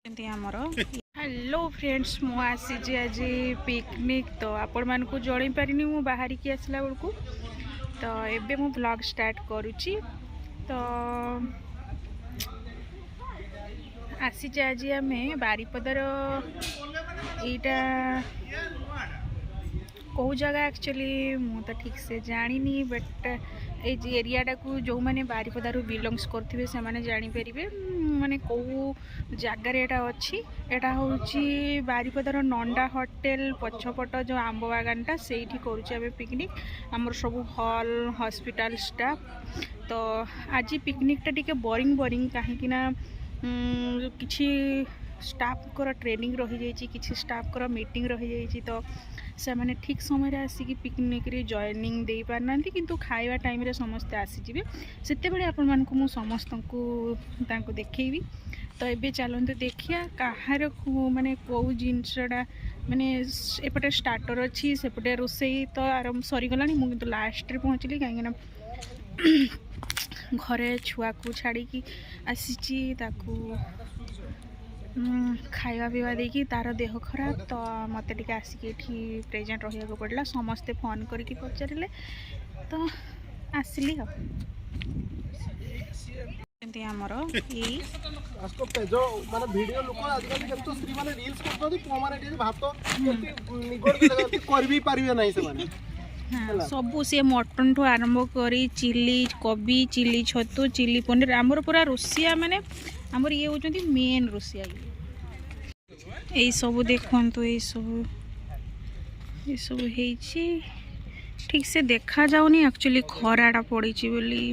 आमर hello friends मु आसी आज पिकनिक तो आपण मानकु जणै पारिनी मु बाहर की आसला बेलू तो एबे मु ब्लॉग स्टार्ट करुच्ची तो आसी आज आम बारिपदार एटा कौ जगह एक्चुअली मु तो ठीक से जानी बट ये एरियाटा को जो मैंने बारिपदारू बिलंग्स करथिबे से माने जानि परिबे माने कौ जगार एटा अच्छी एटा होची बारिपदार नंडा होटेल पछपट जो आंब बागानटा सेठी करूची आबे पिकनिक हमर सब हॉल हॉस्पिटल स्टाफ तो आज पिकनिकटा टिके बोरिंग कहीं ना किछि स्टाफ को ट्रेनिंग रही जाइए किछि स्टाफ को मीटिंग रही जाइए तो से मैंने ठीक समय आसिक पिकनिक रे जॉइनिंग दे पारना किंतु खाइबा टाइम रे समस्ते आसीजिबे सेते बेले आपण मानकु मु समस्त को तांको देखैबी तो एबे चलते देखिया कहार माने कौ जिनसटा माने एपटे स्टार्टर अच्छी सेपटे रोसई तो आरंभ सरीगलानी मु किंतु लास्ट रे पहुँचली कहीं घरे छुआ को छाड़ी आसी ताकू खाଇବା पीवा देकी तार देह खराब तो मत टे आसिक प्रेजेंट रहा पड़ा समस्ते फोन करके पचारे तो आसली आमर जो माने वीडियो लोक आजकल केतो स्त्री माने रील्स करथि पो माने जे भात निगोड कर भी पारिबे नाही से माने सबू सी मटन ठू आरंभ करी चिली कोबी चिली छतु चिली पनीर आमर पूरा रोसिया माने आमर ये होचंती मेन रोसिया ये सब देखो ये सब ठीक से देखा जाऊनी एक्चुअली खराटा पड़ी बोली